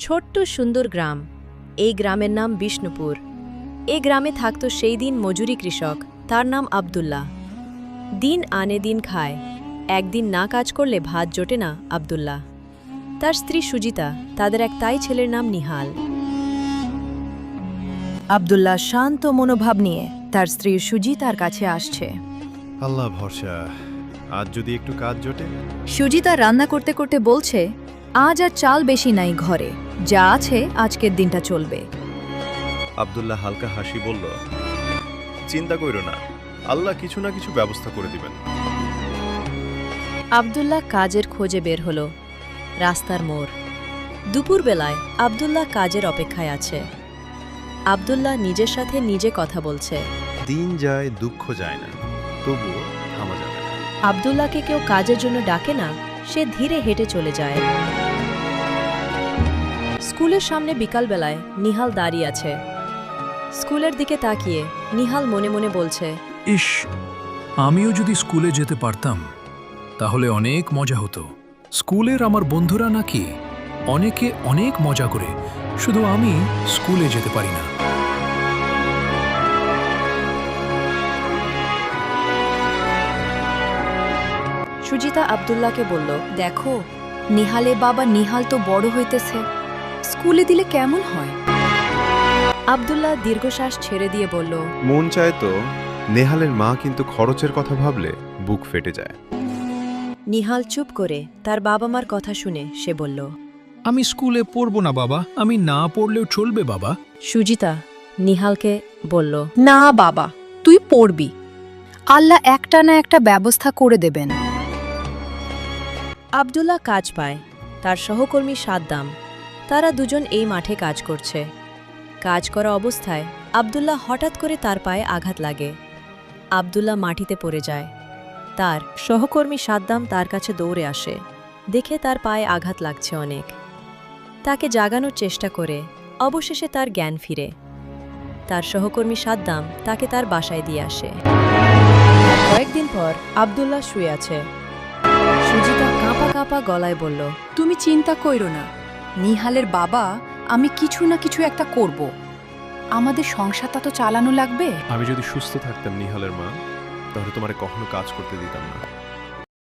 ছোট্ট সুন্দর গ্রাম। এই গ্রামের নাম বিষ্ণুপুর। এই গ্রামে থাকত সেই দিন মজুরি কৃষক, তার নাম আব্দুল্লাহ। দিন আনে দিন খায়, একদিন না কাজ করলে ভাত জোটে না আব্দুল্লাহ। তার স্ত্রী সুজিতা, তাদের এক তাই ছেলের নাম নিহাল। আব্দুল্লাহ শান্ত মনোভাব নিয়ে তার স্ত্রী সুজিতার কাছে আসছে। আল্লাহ ভরসা, আজ যদি একটু কাজ জোটে। সুজিতা রান্না করতে করতে বলছে, আজ আর চাল বেশি নাই ঘরে, যা আছে আজকের দিনটা চলবে। আব্দুল্লাহ হালকা হাসি বলল, চিন্তা কইরো না, আল্লাহ কিছু না কিছু ব্যবস্থা করে দিবেন। আব্দুল্লাহ কাজের খোঁজে বের হলো। রাস্তার মোড়। দুপুরবেলায় আব্দুল্লাহ কাজের অপেক্ষায় আছে। আব্দুল্লাহ নিজের সাথে নিজে কথা বলছে। দিন যায়, দুঃখ যায় না, তবুও থামা যাবে না। আব্দুল্লাহকে কেউ কাজের জন্য ডাকে না, সে ধীরে হেঁটে চলে যায়। স্কুলের সামনে বিকালবেলায় নিহাল দাঁড়িয়ে আছে। স্কুলের দিকে তাকিয়ে নিহাল মনে মনে বলছে, ইস, আমিও যদি স্কুলে যেতে পারতাম তাহলে অনেক মজা হতো। স্কুলের আমার বন্ধুরা নাকি অনেকে অনেক মজা করে, শুধু আমি স্কুলে যেতে পারি না। সুজিতা আব্দুল্লাহকে বলল, দেখো, নিহালে বাবা নিহাল তো বড় হইতেছে, স্কুলে দিলে কেমন হয়? আব্দুল্লাহ দীর্ঘশ্বাস ছেড়ে দিয়ে বলল, মন চায় তো, নেহালের মা কিন্তু খরচের কথা ভাবলে বুক ফেটে যায়। নিহাল চুপ করে তার বাবা মার কথা শুনে সে বলল, আমি স্কুলে পড়ব না বাবা, আমি না পড়লেও চলবে বাবা। সুজিতা নিহালকে বলল, না বাবা, তুই পড়বি, আল্লাহ একটা না একটা ব্যবস্থা করে দেবেন। আব্দুল্লাহ কাজ পায়। তার সহকর্মী সাদ্দাম, তারা দুজন এই মাঠে কাজ করছে। কাজ করা অবস্থায় আব্দুল্লাহ হঠাৎ করে তার পায়ে আঘাত লাগে। আব্দুল্লাহ মাটিতে পড়ে যায়। তার সহকর্মী সাদ্দাম তার কাছে দৌড়ে আসে, দেখে তার পায়ে আঘাত লাগছে অনেক। তাকে জাগানোর চেষ্টা করে, অবশেষে তার জ্ঞান ফিরে। তার সহকর্মী সাদ্দাম তাকে তার বাসায় দিয়ে আসে। কয়েকদিন পর আব্দুল্লাহ শুয়ে আছে। সুজিতা কাঁপা কাঁপা গলায় বলল, তুমি চিন্তা কইরো না, নিহালের বাবা, আমি কিছু না কিছু একটা করব। আমাদের সংসারটা তো চালানো লাগবে। আমি যদি সুস্থ থাকতাম নিহালের মা, তাহলে তোমারে কখনো কাজ করতে দিতাম না।